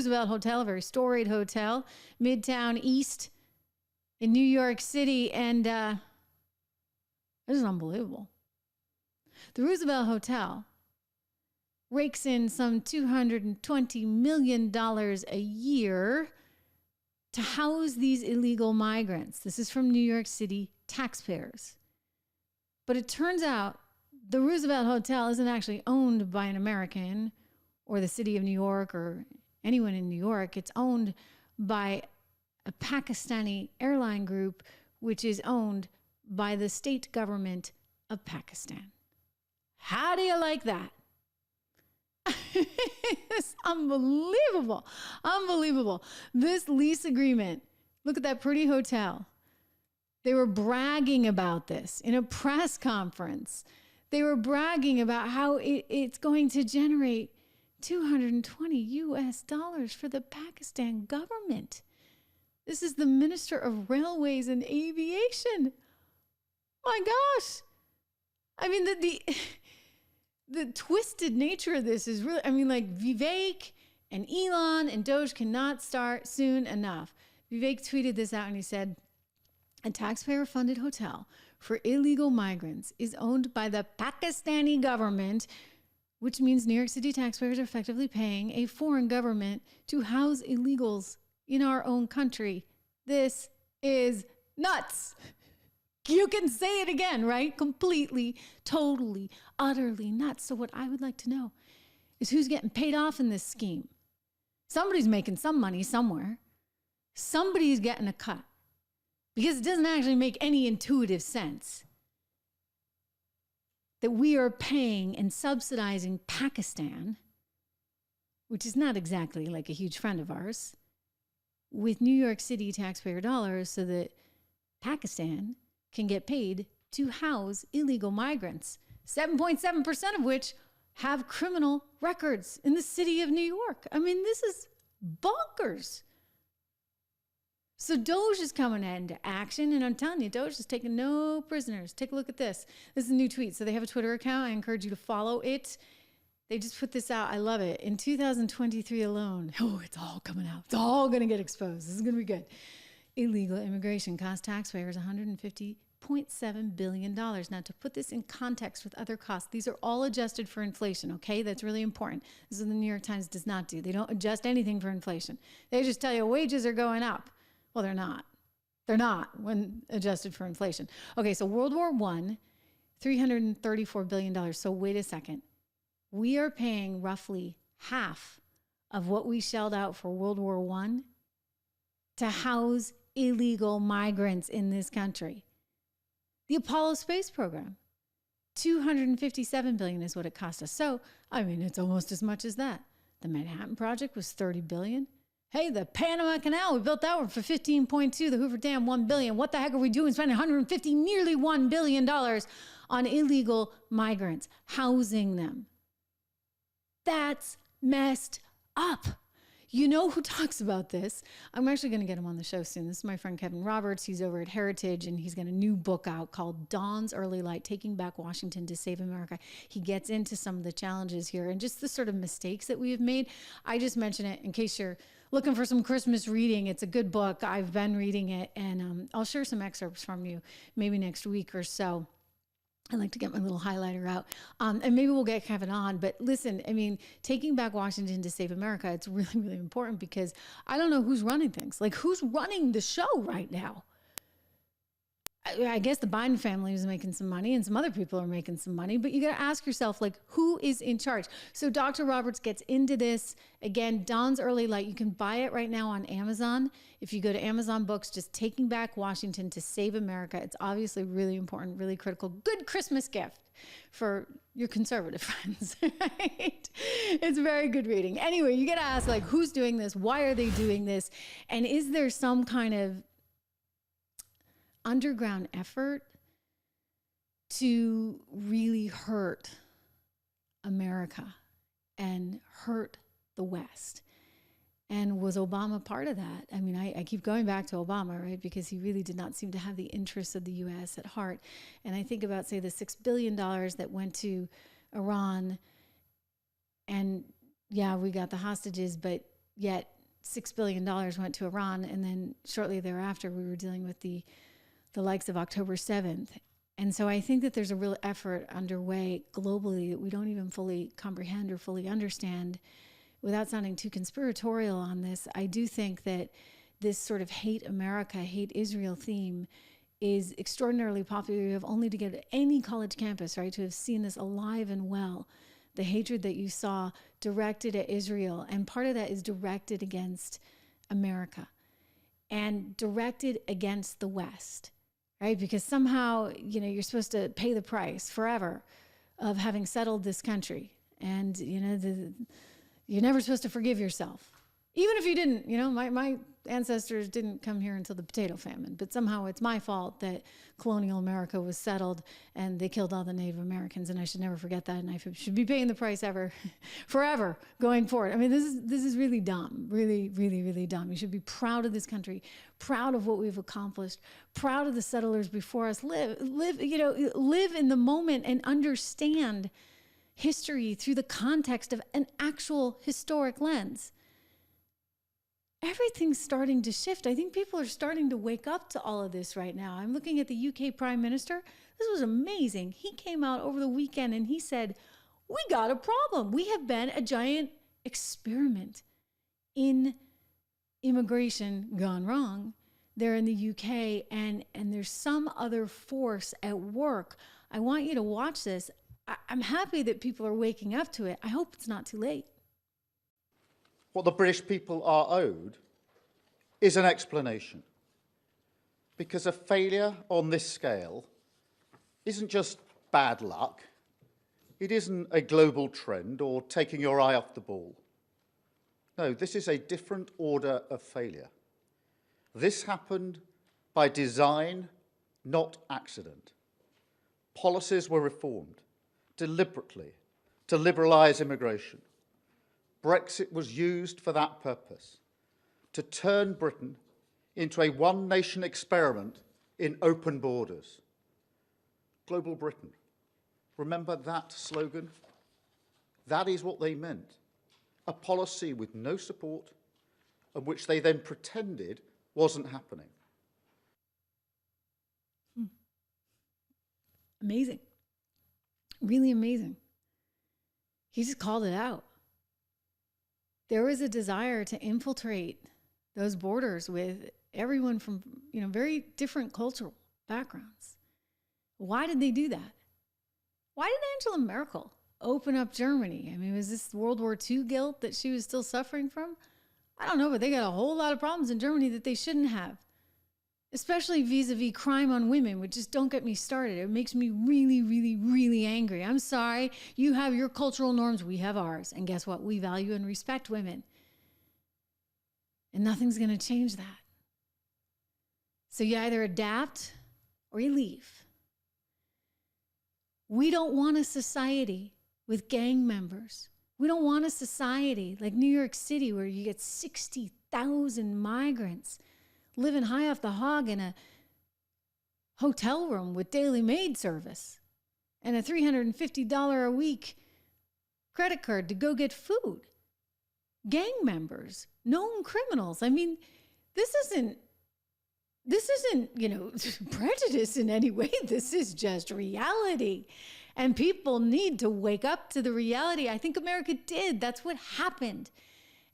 Roosevelt Hotel, a very storied hotel, Midtown East in New York City. And this is unbelievable. The Roosevelt Hotel rakes in some $220 million a year to house these illegal migrants. This is from New York City taxpayers. But it turns out the Roosevelt Hotel isn't actually owned by an American or the city of New York or anyone in New York. It's owned by a Pakistani airline group, which is owned by the state government of Pakistan. How do you like that? It's unbelievable. Unbelievable. This lease agreement, look at that pretty hotel. They were bragging about this in a press conference. They were bragging about how it's going to generate $220 for the Pakistan government. This is the Minister of Railways and Aviation. My gosh. I mean, the twisted nature of this is really, I mean, like Vivek and Elon and Doge cannot start soon enough. Vivek tweeted this out and he said, a taxpayer-funded hotel for illegal migrants is owned by the Pakistani government, which means New York City taxpayers are effectively paying a foreign government to house illegals in our own country. This is nuts. You can say it again, right? Completely, totally, utterly nuts. So what I would like to know is who's getting paid off in this scheme. Somebody's making some money somewhere. Somebody's getting a cut. Because it doesn't actually make any intuitive sense that we are paying and subsidizing Pakistan, which is not exactly like a huge friend of ours, with New York City taxpayer dollars so that Pakistan can get paid to house illegal migrants, 7.7% of which have criminal records in the city of New York. I mean, this is bonkers. So Doge is coming into action, and I'm telling you, Doge is taking no prisoners. Take a look at this. This is a new tweet. So they have a Twitter account. I encourage you to follow it. They just put this out. I love it. In 2023 alone, it's all coming out. It's all going to get exposed. This is going to be good. Illegal immigration cost taxpayers $150.7 billion. Now, to put this in context with other costs, these are all adjusted for inflation, okay? That's really important. This is what the New York Times does not do. They don't adjust anything for inflation. They just tell you wages are going up. Well, they're not. They're not when adjusted for inflation. Okay, so World War I, $334 billion. So wait a second. We are paying roughly half of what we shelled out for World War I to house illegal migrants in this country. The Apollo space program, $257 billion is what it cost us. So, I mean, it's almost as much as that. The Manhattan Project was $30 billion. Hey, the Panama Canal, we built that one for $15.2. The Hoover Dam, $1 billion. What the heck are we doing? Spending nearly $1 billion on illegal migrants, housing them. That's messed up. You know who talks about this? I'm actually going to get him on the show soon. This is my friend Kevin Roberts. He's over at Heritage, and he's got a new book out called Dawn's Early Light, Taking Back Washington to Save America. He gets into some of the challenges here and just the sort of mistakes that we have made. I just mention it in case you're looking for some Christmas reading. It's a good book. I've been reading it, and I'll share some excerpts from you maybe next week or so. I like to get my little highlighter out. And maybe we'll get Kevin on. But listen, I mean, taking back Washington to save America, it's really, really important because I don't know who's running things. Like, who's running the show right now? I guess the Biden family is making some money and some other people are making some money, but you got to ask yourself, like, who is in charge? So Dr. Roberts gets into this. Again, Dawn's Early Light. You can buy it right now on Amazon. If you go to Amazon Books, just Taking Back Washington to Save America. It's obviously really important, really critical. Good Christmas gift for your conservative friends, right? It's very good reading. Anyway, you got to ask, like, who's doing this? Why are they doing this? And is there some kind of underground effort to really hurt America and hurt the West? And was Obama part of that? I mean, I keep going back to Obama, right? Because he really did not seem to have the interests of the U.S. at heart. And I think about, say, the $6 billion that went to Iran. And yeah, we got the hostages, but yet $6 billion went to Iran. And then shortly thereafter, we were dealing with the likes of October 7th. And so I think that there's a real effort underway globally that we don't even fully comprehend or fully understand. Without sounding too conspiratorial on this, I do think that this sort of hate America, hate Israel theme is extraordinarily popular. You have only to get to any college campus, right, to have seen this alive and well. The hatred that you saw directed at Israel, and part of that is directed against America and directed against the West, right? Because somehow, you're supposed to pay the price forever of having settled this country. And, you're never supposed to forgive yourself. Even if you didn't, my ancestors didn't come here until the potato famine, but somehow it's my fault that colonial America was settled and they killed all the Native Americans, and I should never forget that, and I should be paying the price forever going forward. I mean, this is really dumb, really, really, really dumb. You should be proud of this country, proud of what we've accomplished, proud of the settlers before us. Live in the moment and understand history through the context of an actual historic lens. Everything's starting to shift. I think people are starting to wake up to all of this right now. I'm looking at the UK Prime Minister. This was amazing. He came out over the weekend and he said, we got a problem. We have been a giant experiment in immigration gone wrong there in the UK, and there's some other force at work. I want you to watch this. I'm happy that people are waking up to it. I hope it's not too late. What the British people are owed is an explanation. Because a failure on this scale isn't just bad luck. It isn't a global trend or taking your eye off the ball. No, this is a different order of failure. This happened by design, not accident. Policies were reformed deliberately to liberalise immigration. Brexit was used for that purpose, to turn Britain into a one-nation experiment in open borders. Global Britain. Remember that slogan? That is what they meant. A policy with no support, and which they then pretended wasn't happening. Amazing. Really amazing. He just called it out. There was a desire to infiltrate those borders with everyone from, very different cultural backgrounds. Why did they do that? Why did Angela Merkel open up Germany? I mean, was this World War II guilt that she was still suffering from? I don't know, but they got a whole lot of problems in Germany that they shouldn't have, especially vis-a-vis crime on women, which just don't get me started. It makes me really, really, really angry. I'm sorry. You have your cultural norms. We have ours. And guess what? We value and respect women. And nothing's going to change that. So you either adapt or you leave. We don't want a society with gang members. We don't want a society like New York City where you get 60,000 migrants living high off the hog in a hotel room with daily maid service and a $350 a week credit card to go get food. Gang members, known criminals. I mean, this isn't prejudice in any way. This is just reality. And people need to wake up to the reality. I think America did. That's what happened.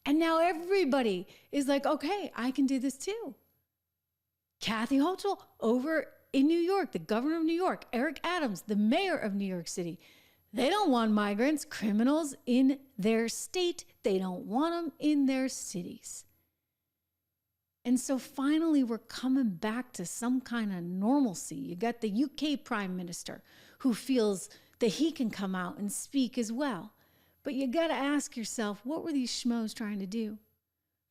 And now everybody is like, okay, I can do this too. Kathy Hochul over in New York, the governor of New York, Eric Adams, the mayor of New York City. They don't want migrants, criminals in their state. They don't want them in their cities. And so finally, we're coming back to some kind of normalcy. You got the UK Prime Minister who feels that he can come out and speak as well. But you got to ask yourself, what were these schmoes trying to do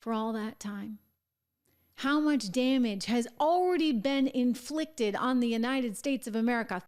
for all that time? How much damage has already been inflicted on the United States of America?